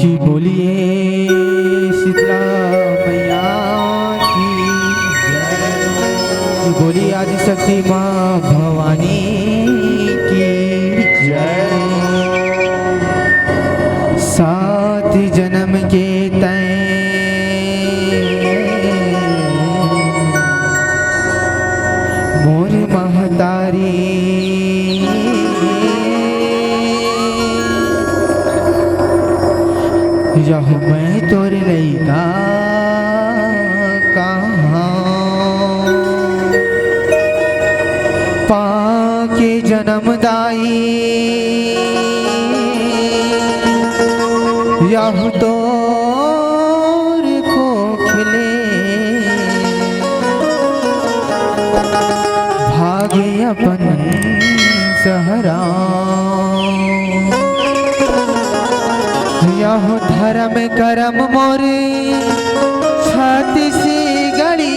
की बोलिए शीतला मैया की जय। की बोलिए आदिशक्ति माँ भवानी की जय। 7 जन्म के तय मोर महतारी यह मैं तोर लैका कहाँ पाके जन्मदाई यह तोर खोखले भागे अपन सहरा यह धर्म करम मोरे छत्तीसगढ़ी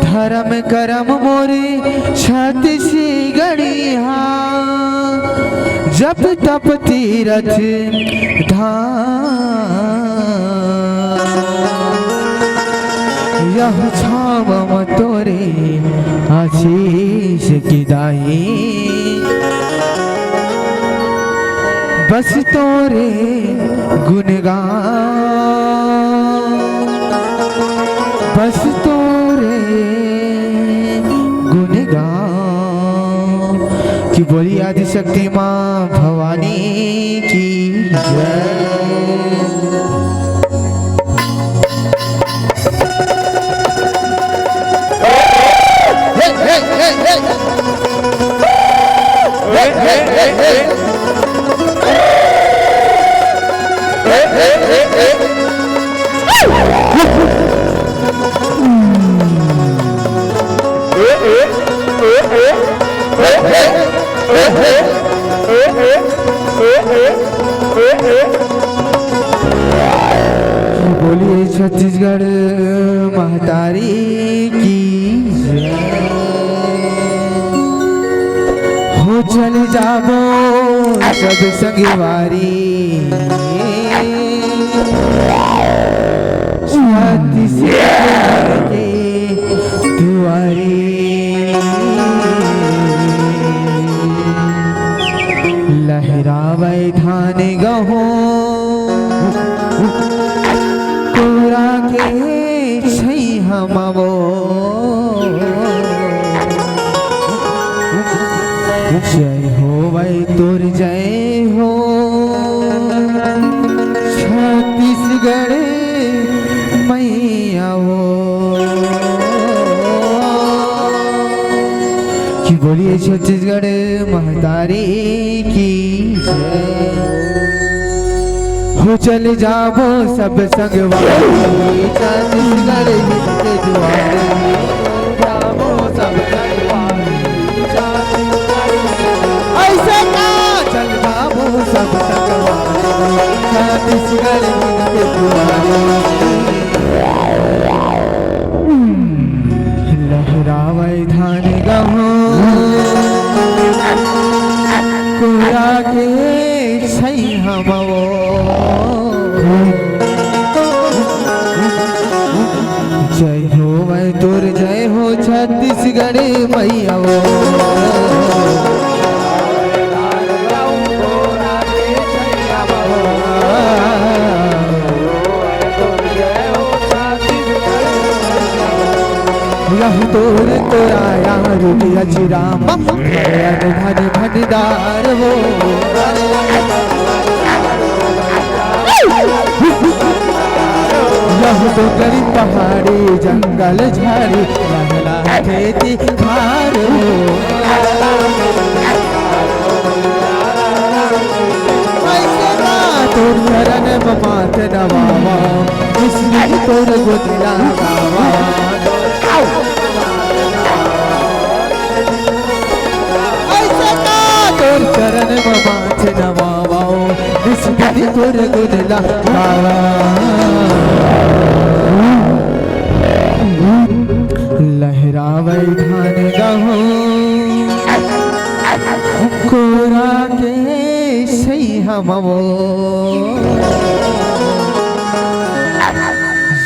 धर्म करम मोरे छत्तीसगढ़ी जप तप तीरथ धाम यह छाव तोरे आशीष की दाई बस तोरे गुणगान बस तोरे गुणगान की बोली आदिशक्ति माँ भवानी की जय। बोलिए छत्तीसगढ़ महतारी की हो चल जाबो सब संगवारी छत्तीसगढ़ के दुआरी लहरावे धान गहो कोरा के छई हमवो जय हो वै तोर जय हो छत्तीसगढ़ मैया वो की बोलिए छत्तीसगढ़ महतारी की जय। हो चल जाबो सब संगवारी छत्तीसगढ़ के दुआरे जाबो सब संगवारी ऐसे का चल जाबो सब संगवारी छत्तीसगढ़ के दुआरे लहरावे धान गहो कोरा के छई हमवो जय हो वै तोर जय हो छत्तीसगढ़ मैया वो यह तोर तोराया रुपया चिराम धन भंडार हो यह तो गरी पहाड़ी जंगल झाड़ी लहला खेती खार हो तोर चरण माथ नवावा इसलिए तोर गोदिला गावा तोर चरण माथ नवावा इसलिए तोर गोदिला गावा लहरावे धान गहो कोरा के सही हम वो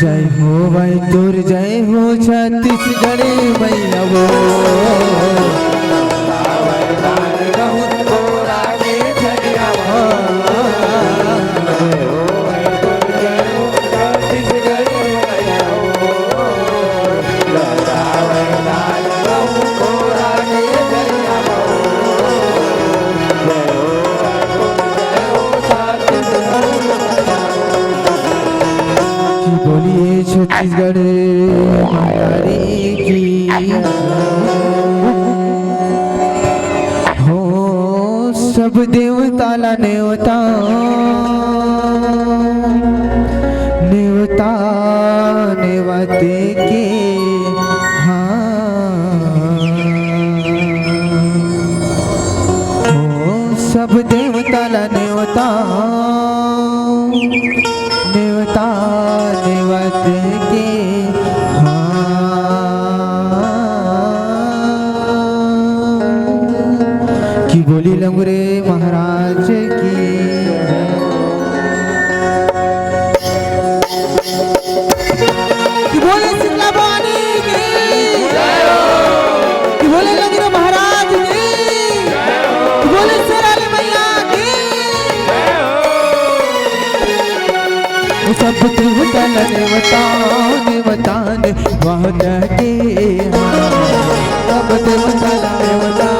जय हो भाई तुर जय हो छत्तीसगढ़ मैया वो बोलिए छत्तीसगढ़ महारानी की हो सब देवता ला नेवता नेवता नेवते के हाँ हो सब देवता ला नेवता नेवता नेवत के की बोली लंगरे महाराज की बोले शीतला भवानी की बोले लंगरे महाराज की बोले शेराली मैया की सब देवता नेवता नेवता नेवत के सब देवता नेवता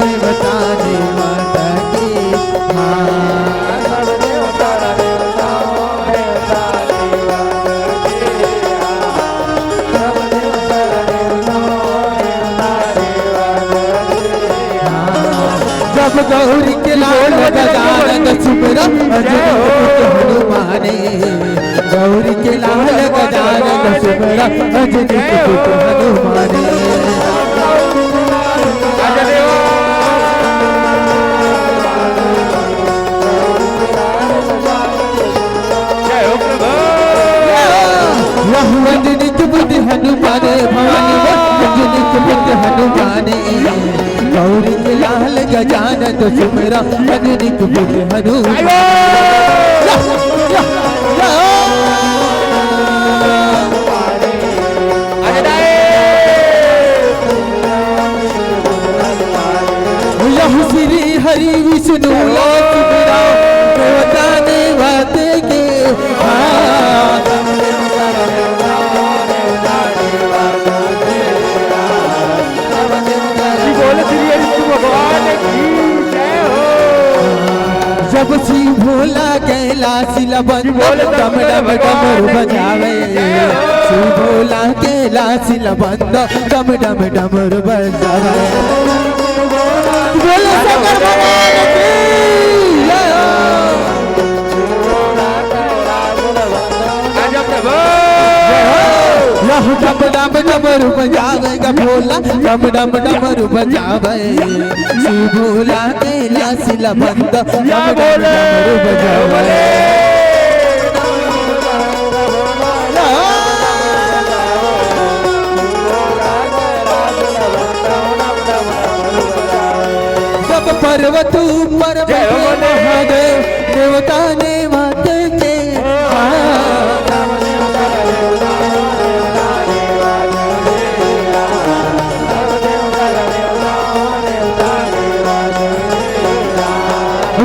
नेवता नेवत के जब गौरी के लाल गजानन सुमरा हनुमाने गौरी के लाल गजानन सुमरा अंजनी पुत्र हनुमाने अंजनी पुत्र हनुमाने भवानी अंजनी पुत्र हनुमाने गौरी के लाल गजानन सुमरा अंजनी पुत्र हनुमाने श्री हरि विष्णु सुमरा देवता नेवत के जब श्री भोला कैलाशी लबंद डम डम डमरू बजावे श्री भोला कैलाशी लबंद डम डम डमरू बजावे बोले शंकर भगवान की डम डम डमरू बजावेगा भोला डम डम डमरू बजावे श्री भोला कैलाशी लबंद डम डम डमरू बजावे पर्वत ऊपर महादेव देवता नेवत के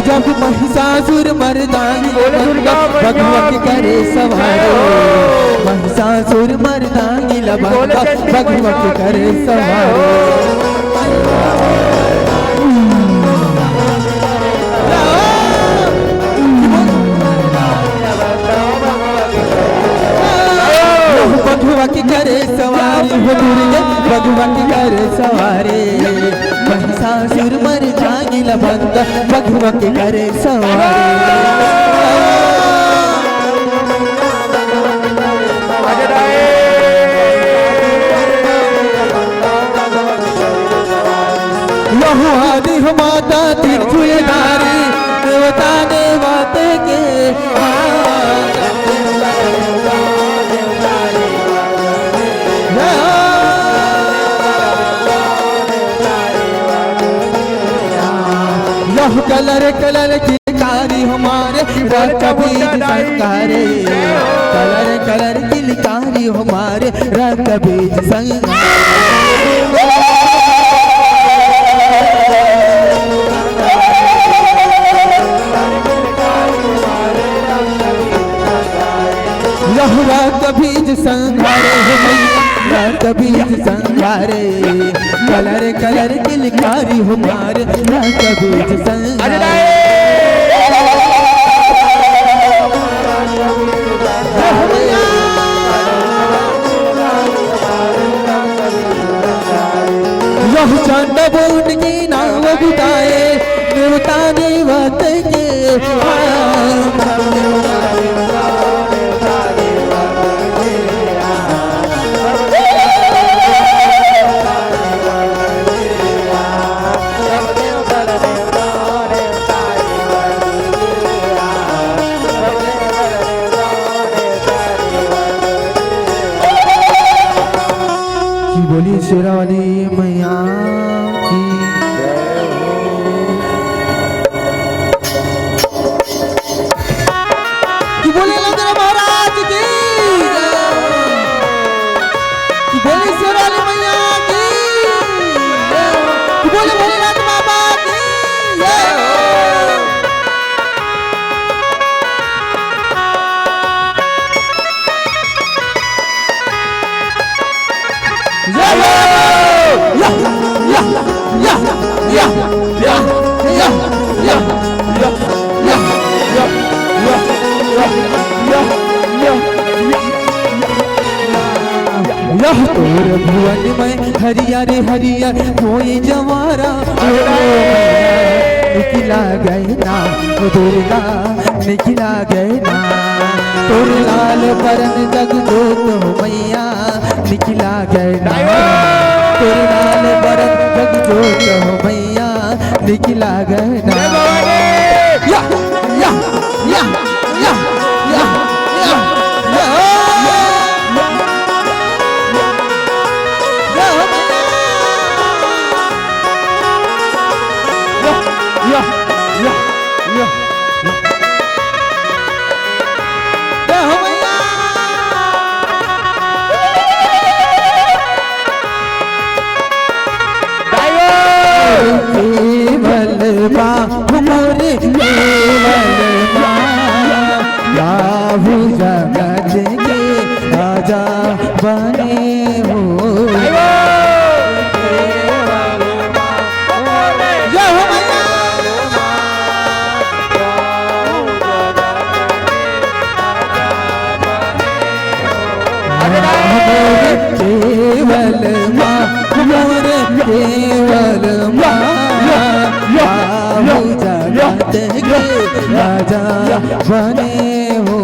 जब महिषासुर मर्दानी भगवती करे सवारो महिषासुर मर्दानी लबंगा भगवती करे सवारो भगवा की करे सवारी हो दुर्गे भगवा की करे सवारी महिषासुर मर्दानी लबंग भगवा की करे सवारी यहो आदि हो माता त्रिशूलधारी देवता नेवत के यह कलर कलर किलकारी हमारे रक्त बीज संगारे कलर कलर किलकारी हमारे रक्त बीज संगारे यह रक्त बीज संगारे रक्त बीज संगारे कलर कलर किलकारी हमारे रक्त बीज संगारे यह चंद बूंद की नाव बुताए देवताने वत के बोली शेरा वाली मैया की बोले लंगर महाराज की बोली शेरा वाली मैया की बोले भोलेनाथ बाबा की यह तोर भुवन में हरिया रे हरिया कोई जवारा निकला गए ना दुर्गा निकला गए ना तोर लाल बरन जग जोत हो मैया निकला गए ना तोर लाल बरन जग जोत हो मैया निकला गए ना या या या या या जगत के राजा बने हो केवल माँ केवल माँ जगत के राजा बने हो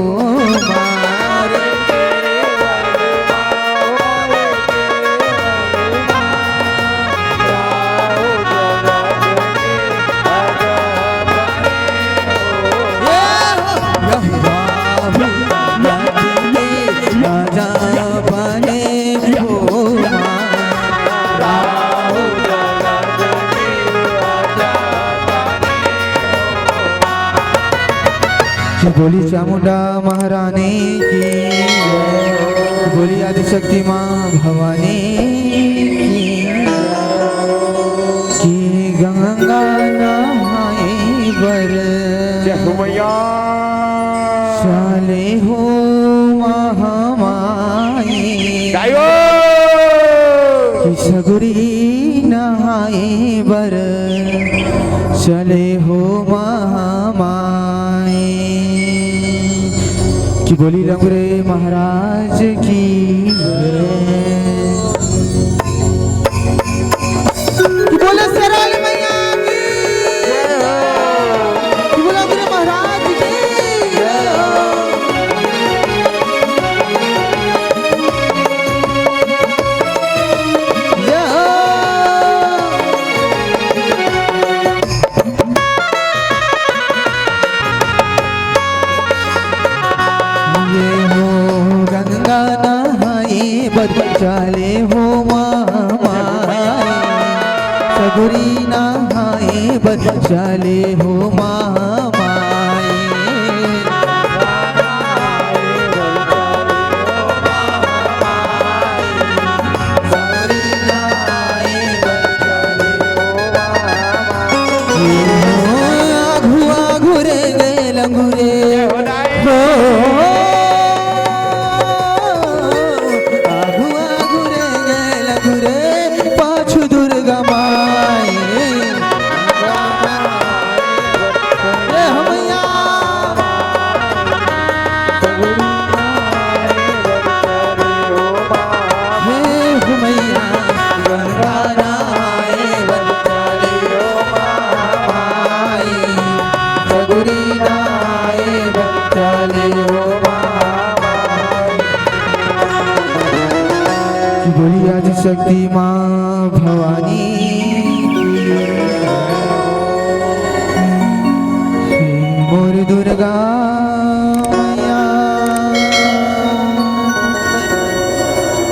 बोली चामुंडा महारानी की बोली आदिशक्ति माँ भवानी की गंगा नहाए बर चले हो महामाई की सगुरी नहाए बर चले हो महामाई की बोली लंगरे महाराज की बोले सराल मैया की बोला लंगरे महाराज की चले हो मामाई सगुरी नहाए बचाले हो महामाए सगुरी नहाए बचाले हो महामाए आघु आघु रे गे लंगुरे हो बोली आज शक्ति माँ भवानी मोर दुर्गा मैया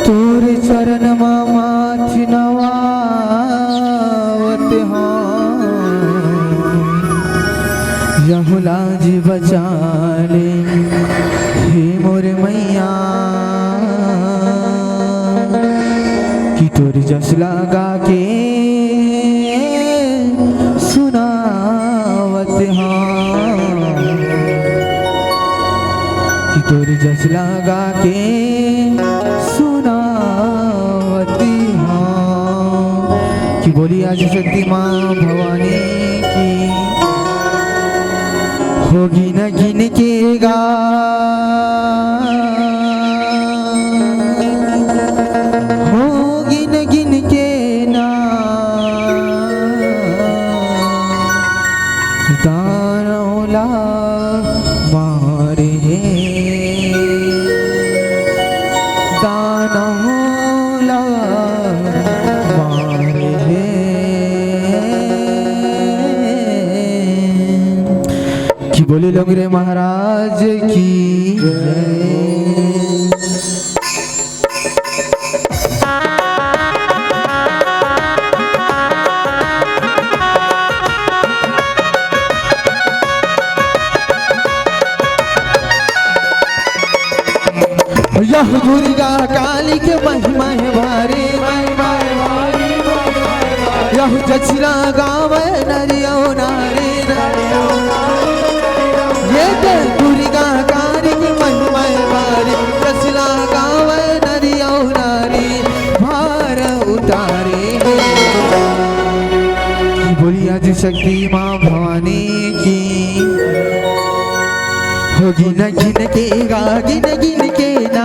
तोर चरण माथ नवावत यहु लाज बचा ले हे मोर मैया कि तोर जस लगा के सुनावत कि तोर जस लगा के सुनावत कि बोली आज शक्ति माँ भवानी की होगी न गिन के गा दानौला मारे दानौला मारे कि बोले लोग रे महाराज की यह दुर्गा काली के महिमा है भारी यह जचरा गाँव नरियो नारी ये दुर्गा काली की महिमा है भारी जचरा गाँव नरियो नारी भार उतारे बोली आज शक्ति माँ भवानी की होगी न गिन के गा गिन गिन के ना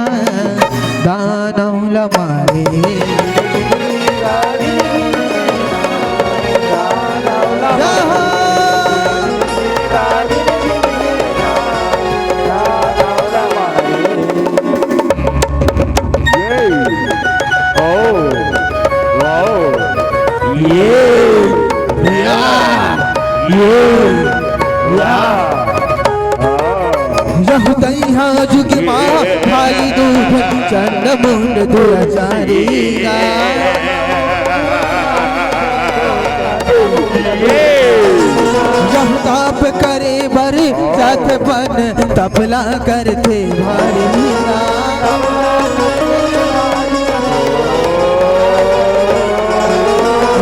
दानौला मारे जुग माँ भाई दूध चंद मुंड दुराचारी यह ताप करे बर जात बन तपला करते भारी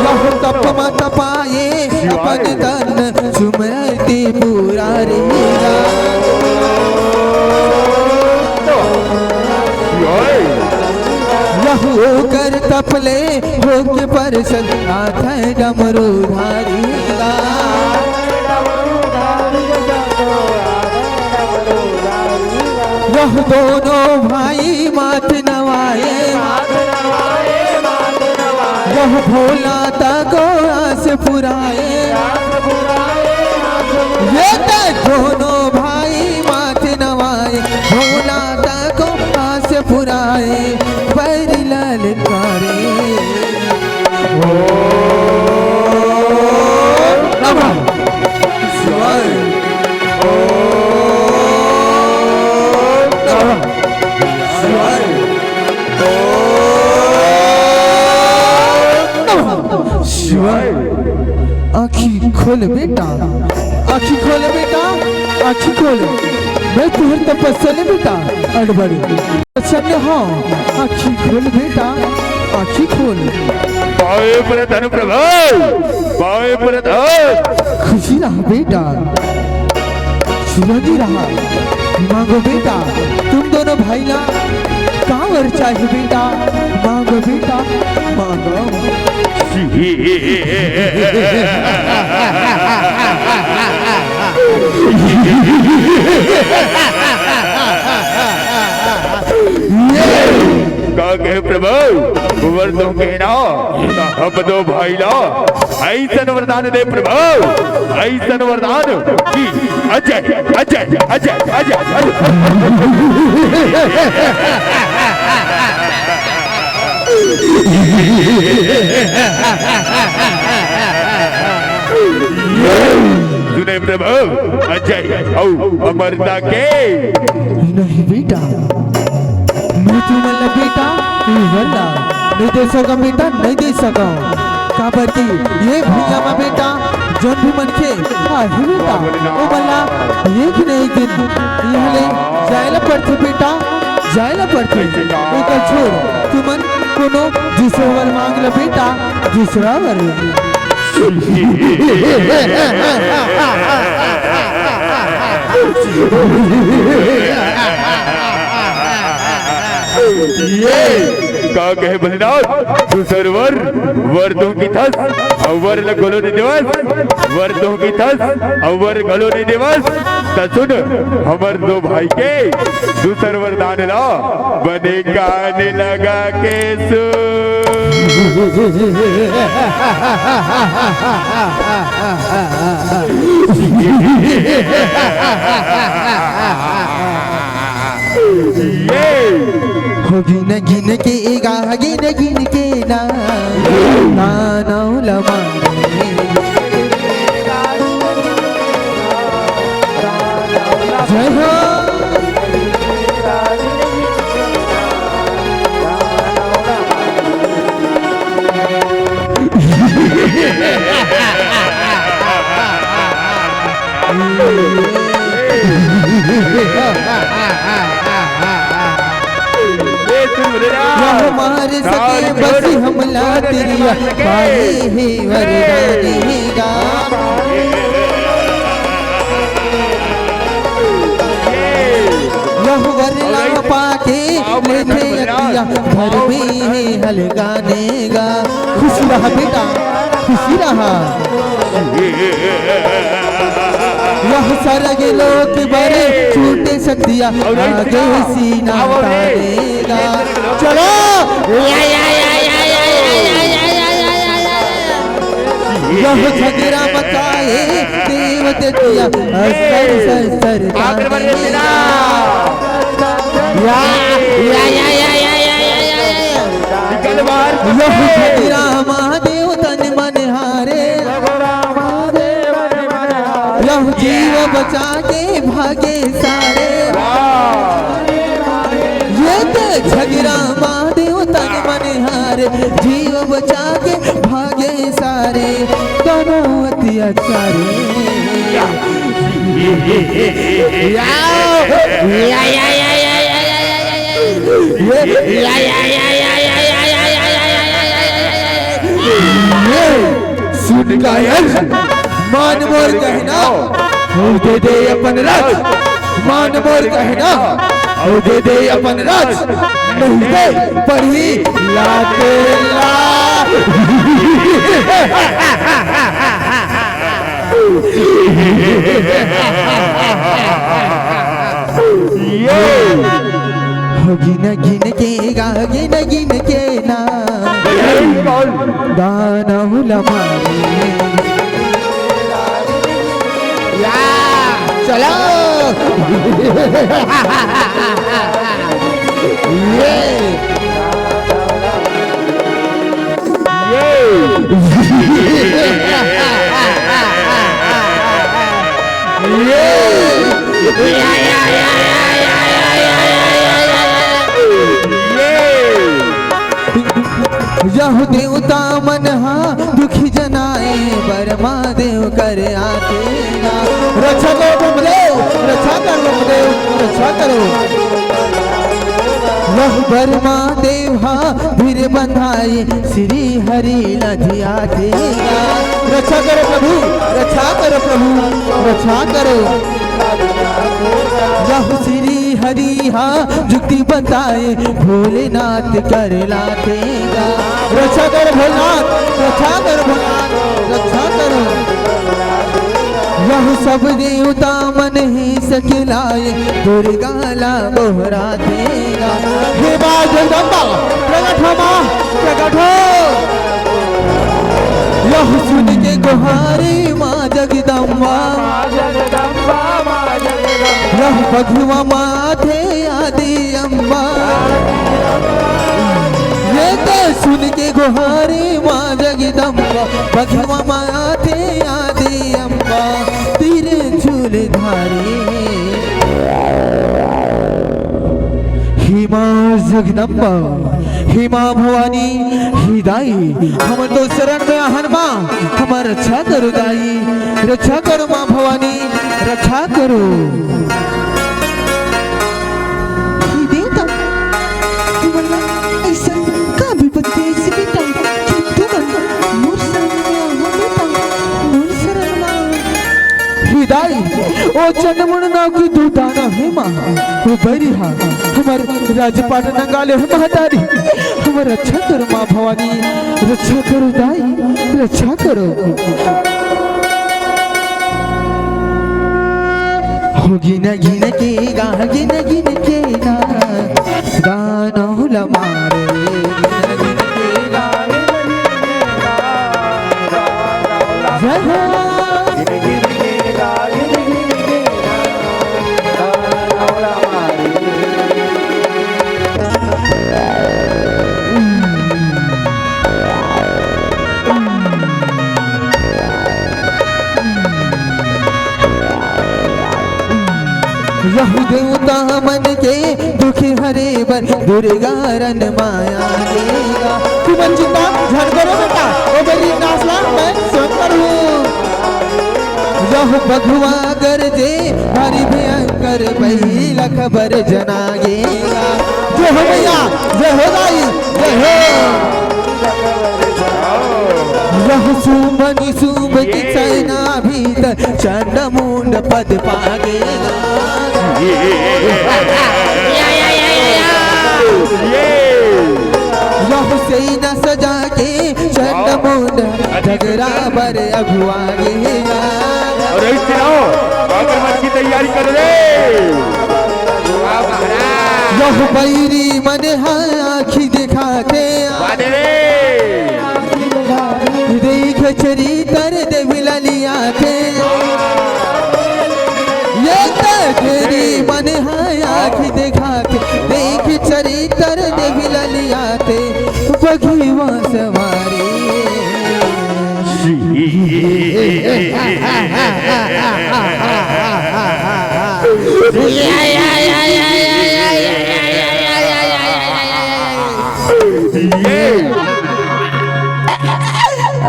यह तप मत पाए अपन तन सुमरती पूरा रहेगा होकर तपले होके परसल हाथ डमरू धारी वह दोनों भाई माथ नवाए वह भोला तको आस पुराए ये दोनों भाई माथ नवाए भोला तको आस पुराए ललकारे नमः शिवाय नमः शिवाय नमः शिवाय आँखी खोल बेटा, आँखी खोल बेटा, आँखी खोल। मैं तुहर तपस्या ले बेटा अड़बड़ चल। हाँ आँखी खोल बेटा, आँखी खोल। पाए प्रधान प्रभु, पाए प्रधान। खुशी रहा बेटा, सुरंगी रहा। मांगो बेटा, तुम दोनों भाई ना कांवर चाहिए बेटा, मांगो बेटा मांगो। का कहे प्रभु वर दो कहना हम दो भाई ला ऐसन वरदान दे प्रभु, ऐसन वरदान कि अजय अजय अजय अजय सुने प्रभु अजय औ अमरता के। नहीं बेटा, मैं तुम्हारा बेटा वरना नहीं दे सका बेटा, नहीं दे सका। काबर की ये भैया मा बेटा जोन भी मन के आहे बेटा ओ बल्ला एक न एक दिन यहले जायला पड़थे बेटा, जायला पड़थे। ओकर छोड़ तुमन कोनो दूसरा वर मांग ल बेटा, दूसरा वर। ये का कहे भोलेनाथ दूसर वर वर दो की थस अवर ल गलो ने दिवस, वर दो की थस अवर गलो ने दिवस। सुन हमर दो भाई के दूसर वरदान ला बने कान लगा के सो। हो गिन गिन के गा गिन गिन के ना लमा जय हो। हमारे सके बस हमला तेरिया पाए ही वरदानेगा। यह वरला पाके लेते अतिया घर में है हलगानेगा। खुशी रहा बेटा, खुशी रहा। यह सरग लोक बरे छूटे शक्तिया आगे सीना तारेगा। चलो यह झगड़ा मचाए देव देतिया अस्तर सर यह झगड़ा महादेव तन मन हारे। यह जीव बचा के भागे सारे। ये तो झगड़ा महादेव तन मन हारे, जीव बचा के भागे सारे। दोनों अत्याचारी सुन गायन मान मोर कहना दे दे अपन राज। मान मोर कहना दे दे अपन राज। नहीं दे पढ़ी लाते ला। गिन गिन के गा गिन गिन के ना दाना लमारे। चलो यह देवता मन हा दुखी जनाए बरमा देव कर आतेगा। रक्षा करो ब्रह्मदेव, रक्षा करो ब्रह्मदेव, रक्षा करो। वह बरमा देव भीर बंधाई श्री हरि लधिया देगा। रक्षा करो प्रभु, रक्षा करो प्रभु, रक्षा करो। यह श्री हरि जुक्ति बताए भोलेनाथ कर लातेगा। रक्षा करो भोलेनाथ, रक्षा करो भोलेनाथ, रक्षा करो। यह सब देवता मन ही सकलाए दुर्गा ला बोहरा देगा। हे माँ जगदम्बा प्रकट हो, माँ प्रकट हो। यह सुन के गुहारे माँ जगदम्बा, यह बघुआ माथे आदि अम्बा। ये तो सुन के गुहारे माँ जगदम्बा, बघुआ माथे आदि अम्बा। तेरे झूल धारी हिमा जगदम्बा, हिमा भवानी हिदाई हम तो शरण में आहन माँ, हमार रक्षा करो दाई, रक्षा करो माँ भवानी, रक्षा करो। देवता तुम्हारा ऐसा का विपत्ति ऐसी बेटा कि तुम मोर शरण में आहो बेटा, मोर शरण में। हिदाई ओ चंदमुन नाव की दूताना है माँ, वो बरिहा हमार राजपाट नंगाले है महतारी, हमार रक्षा करो माँ भवानी, रक्षा करो दाई, रक्षा करो। हो गिन गिन के गा, गिन गिन के गा, गानो लमारे गिन गिन के गा, जय हो। यह देवता मन के दुख हरे बर दुर्गा रन माया देगा। तुम चिंता झड़ करो बेटा, ओ बलि नासला मैं स्वयं करूं। यह बघुआ गरजे हरि भयंकर पहिला खबर जनागेगा। जय हो मैया, जय हो दाई, जय हो। यह सुमन सुम की सेना भीतर चंड मुंड पद पागेगा। यह सेना सजा के चंड मुंड झगड़ा बर अगुआगेगा। की तैयारी कर रे। यह बैरी मन आखी दिखाते देख चरितर देविला लिया थे। ये तेरी मन आखी दिखा के देख चरितर देविला लिया थे। बघीवा सवारी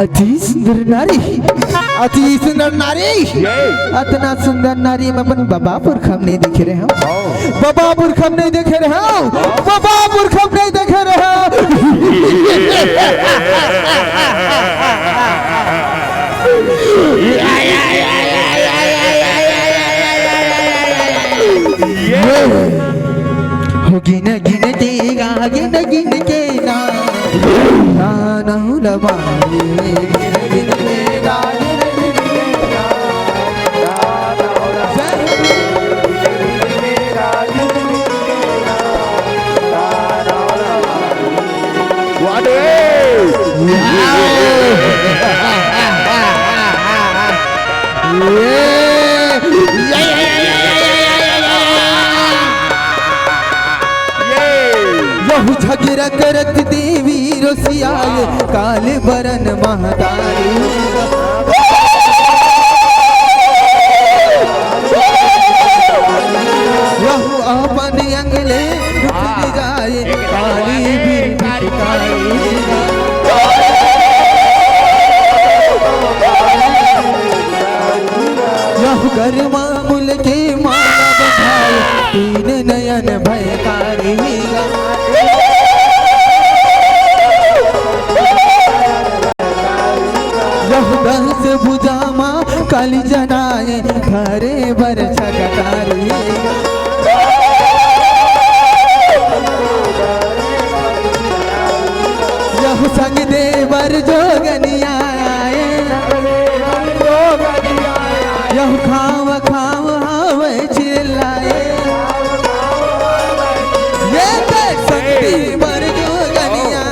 अति सुंदर नारी, अति सुंदर नारी, इतना सुंदर नारी में अपन बाबा पुरखम नहीं देखे रहे हो, बाबा पुरखम नहीं देखे रहे हो, बाबा पुरखम नहीं देखे रहे हो। गिन गिन देगा, गिन गिन के ना लमारे गिन गिन देगा, गिन गिन देगा, झगड़ा करत देवी रोसियाए काले बरन महतारी। रहु अपन अंगले उठ जाए काली भी यह गरमा मुल के माला बधाए तीन नयन भयकारी यह दस भुजामा काली जनाए घरे बर छगतारी यह संग देवर जोगनिया यह खाव खाव हवे चिल्लाए ये संग देवर जोगनिया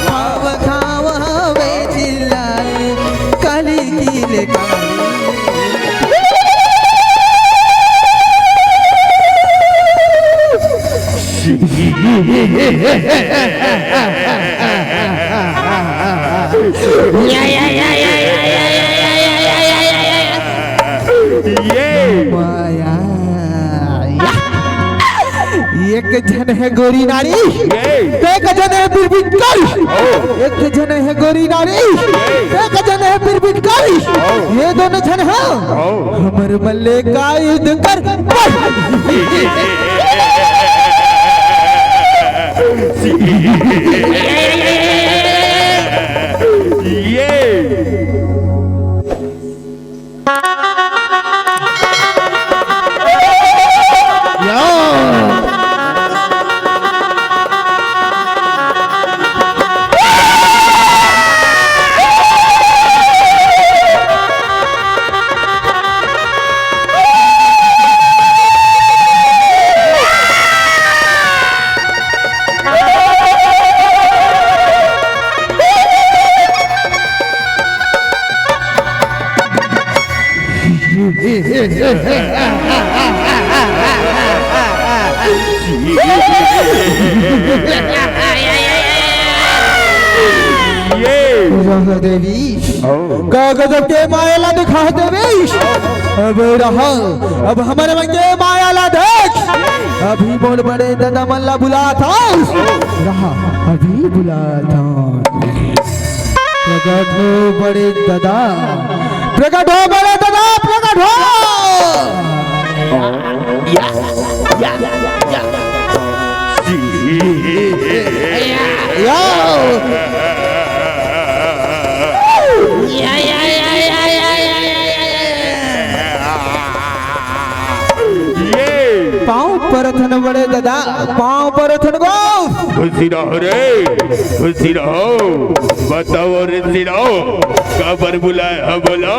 खाव खाव हवे चिल्लाए काली कीले काली एक जन है गोरी नारी एक जन है बिरबिटकारी एक जन है गोरी नारी एक जन है बिरबिटकारी ये दोनों जन हैं हमर मल्ले का युद्ध कर देवी गजब के मायाला दिखा देवी अब रहा अब हमारे मंगे मायाला देख अभी बोल बड़े दादा मल्ला बुला था रहा अभी बुला था प्रकट हो बड़े दादा प्रकट हो बड़े दादा प्रकट हो पाँव परथन बड़े दादा पाँव परथन को खुशी रहो रे खुशी रहो बताओ ऋषि रहो कबर बुलाया बोलो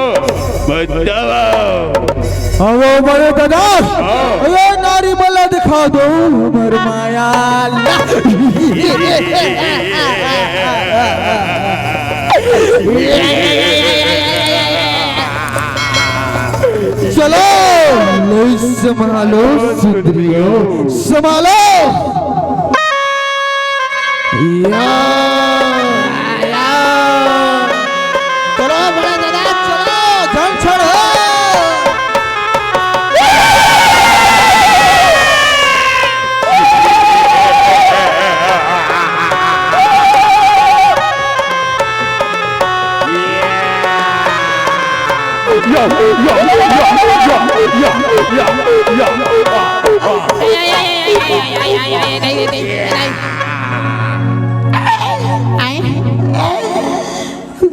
बताओ वो बड़े दादा ये नारी मल्ला दिखा दो हमर माया चलो संभालो सुंदरियो संभालो चलो बड़े दादा चलो धन छोड़ो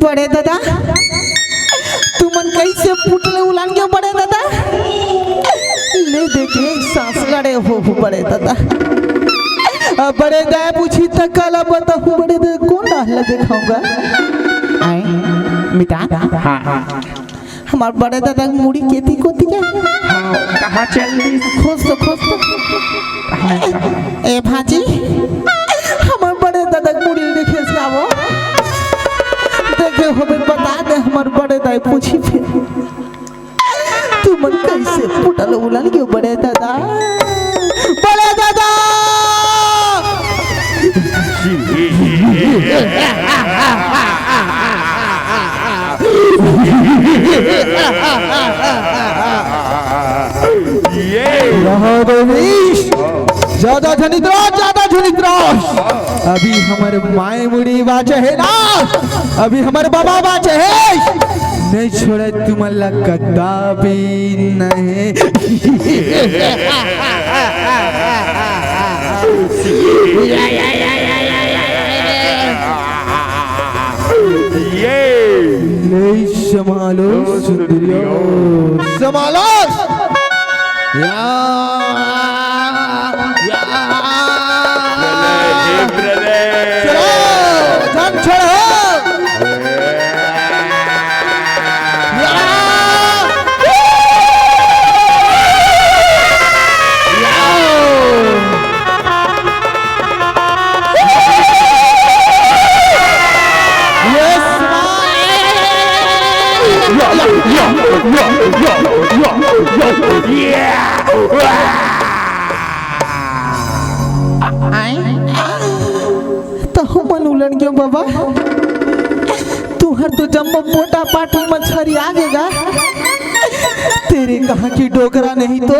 बड़े दादा तुमन कैसे फुटले उलान गयो बड़े दादा ले देखे सांस लड़े हो बड़े दादा बड़े दादा पूछी तक काला बताऊं बड़े दादा कौन डाल दिखाऊंगा आए मिटा हमार बड़े दादा मुड़ी खेती कोती क्या कहाँ चल रही खोज तो ए भाजी हमार बड़े दादा मुड़ी देखे जाओ देखे हमें बता दे हमार बड़े दादा पूछी फिर तू मन कैसे फुटल उलल क्यों बड़े दादा ज्यादा झनिद्रास अभी हमारे माए मुड़ी बाचे है ना अभी हमारे बाबा बाचे है नहीं छोड़े तुम्हाला कदापि नहीं नहीं संभालो सुंदरियों संभालो या चलो जान छोड़ो मन उलट गयो बाबा तुहर तो जम्बो मोटा पाठी मछरी आ गएगा तेरे कहाँ की डोकरा नहीं तो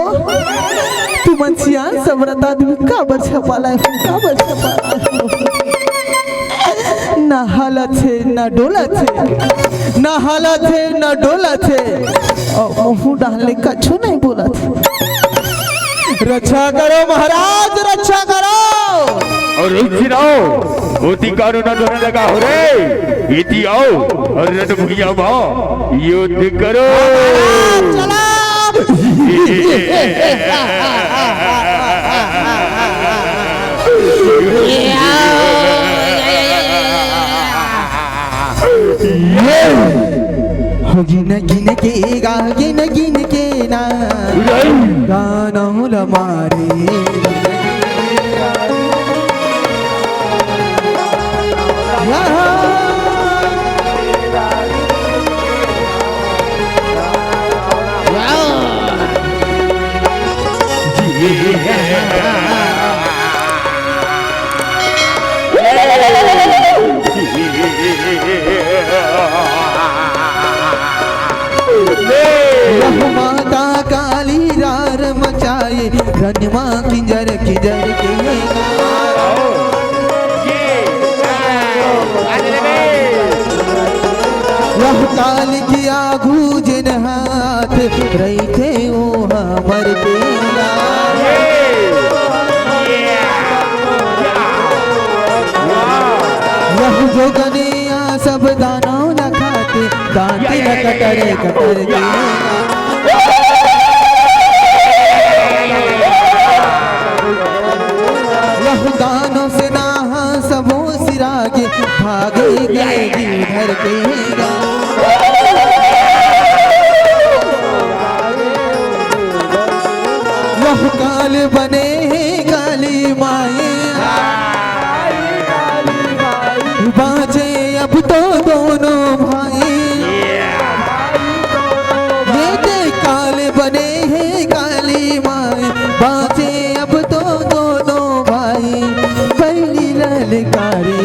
तू मछिया सबरत आदमी का बच्चा पाला है का बच्चा पाला ना हालत है ना डोला थे ना हालत है ना डोला थे और मुँह डालने का छू नहीं बोला थे रक्षा करो महाराज रक्षा करो और होती कानून धोने लगा हो रे इति आओ और रणभूमिया भाव युद्ध करो चला गिन गिन के गा गिन गिन के ना गाना लमारे माता काली रार मचाए रनमा किंजर किंजर के यह काल किया घूजन हाथ रही थे ओ हमर के यह जो गनिया सब दानों न खाते दांती न कटरे कटर के यह दानों से ना सबो सिरागे भागे गए घर के यह काल बने काली माए बाजे अब तो दोनों भाई ये काल बने हैं काली माए बाजे अब तो दोनों भाई पहली ललकारी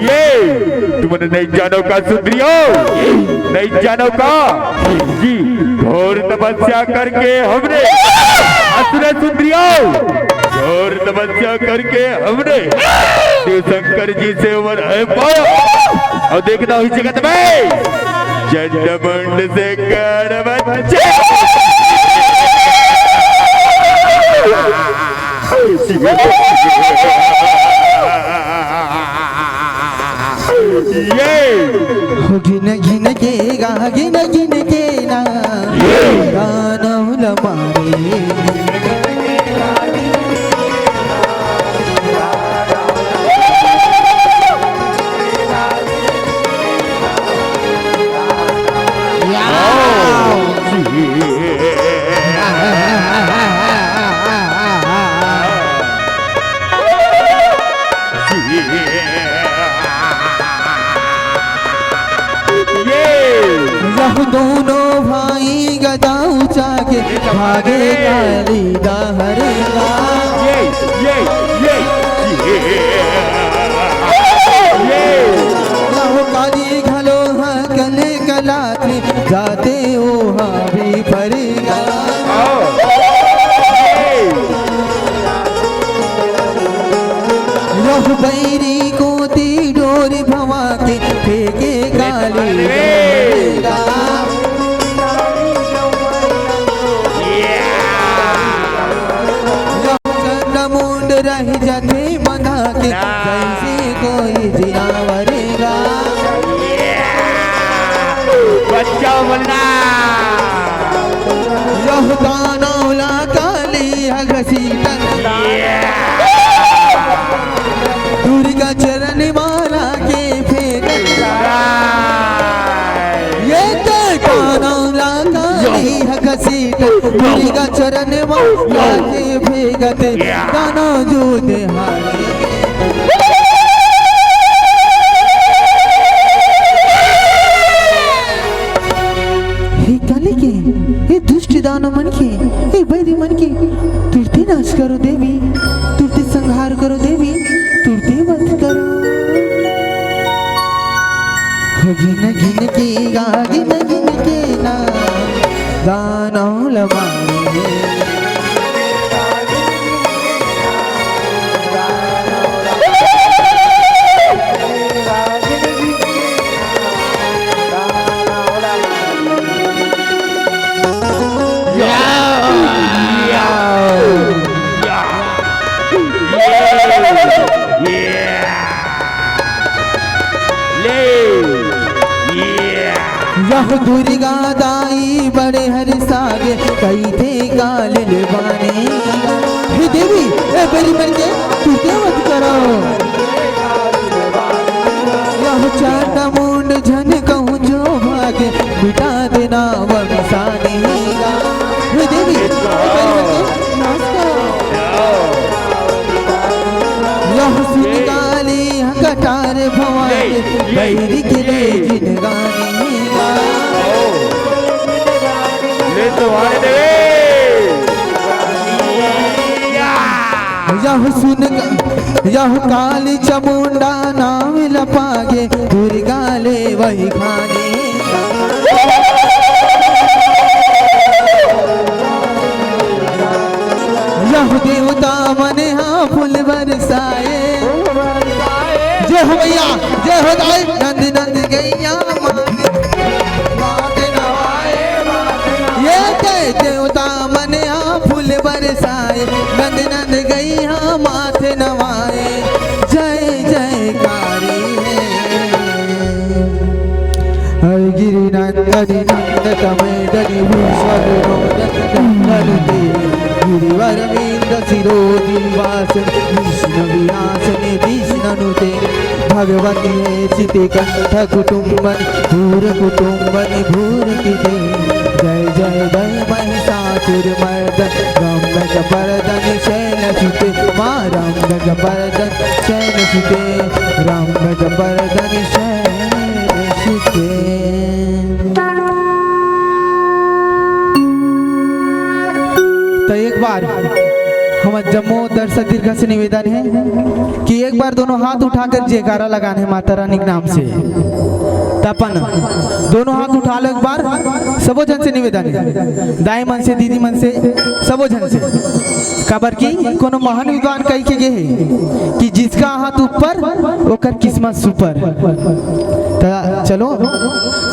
ये तुमने नहीं जानो का सुंदरियो नहीं जानो का जी घोर तपस्या करके हमने असुर सुंदरियो घोर तपस्या करके हमने शिव शंकर जी से वर है पाया और देखना हुई जगत में चंडमुंड से कर बच्चे गिन गिन के गा गिन गिन के ना गाना लमारे दोनों भाई गदा उचा के भागे काली दाहर काली घलो कल कलात्री जाते ओ हावी पर भीगा चरण लागे भेगत दाना जो देहारी हे काले के हे दुष्ट दानव मन के हे वैरी मन के तुरते नाश करो देवी तुरते संहार करो देवी तुरते वध करो गिन गिन के गा गिन गिन के ना दानव लमारे यह दुर्गा दाई बड़े हर सागे कई थे गाल लेवाने हे देवी ए बड़ी मर के तू क्या मत करो यह चांद मुंड झन कहूँ जो भागे मिटा देना वंशाने हे देवी ए बड़ी मर के नाश करो यह सुन गाली कटार भवानी बैरी के ले जिनगानी यह सुन यह काली चमुंडा नाम लपागे दुर्गा ले वही खाने यह देवता मने हाँ फूल बरसाए जय हो भैया जय हो दाई नंद नंद गैया ये देवता मने हाँ फूल बरसाए नंद नंद गैया माथे नवाए जय जयकारी है गिरि नंदनी नंद तमेदनी भूषण नंदनी गिरिवर मींद शिरोधि वास विष्णु विलासने विष्णुते भगवती चिति कंठ कुटुंबनि भूर कुटुंबनि भूर किते जय जय जय महिषासुर मर्दन रंग बरदन शैल सुते माँ रंग बरदन शैल सुते रंग बरदन शैल सुते। तो एक बार हम जम्मू दर्शक दीर्घ से निवेदन है कि एक बार दोनों हाथ उठाकर जयकारा लगाने हैं माता रानी के नाम से। तपन दोनों हाथ उठा लो एक बार सबो जन से निवेदन है दाई मन से दीदी मन से सबो जन से खबर की कोनो महान विद्वान कह के गए है कि जिसका हाथ ऊपर ओकर किस्मत सुपर। चलो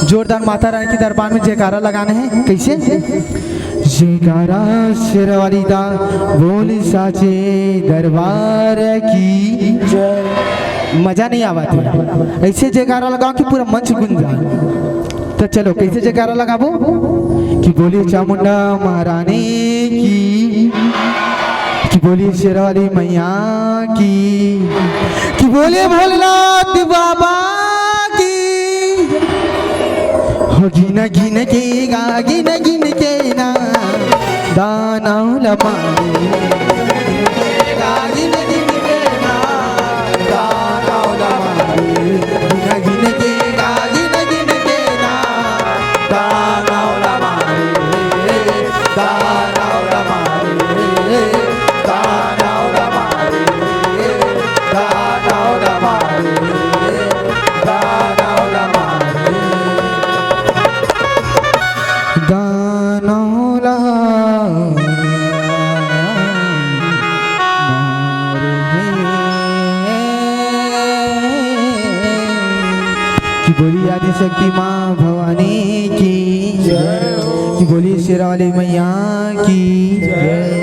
जोरदार माता रानी के दरबार में जयकारा लगाने हैं कैसे जयकारा शेरवाली दा बोली साचे दरबार की जय। मजा नहीं आवा था ऐसे जयकारा लगाओ कि पूरा मंच गूंज जाए। तो चलो कैसे जयकारा लगाबो कि बोली चामुंडा महारानी की बोली शेरवाली मैया की बोले भोलेनाथ बाबा की हो गिन गिन के गा गिन गिन के ना दाना लमारे गा गिन गिन के ना दाना लमारे गिन गिन के गा गिन गिन के ना दाना लमारे दाना लमारे दाना लमारे दाना लमारे दाना लमारे दानौला कि बोली आदि शक्ति माँ भवानी की जय, कि बोली शेरावाली मैया की जय।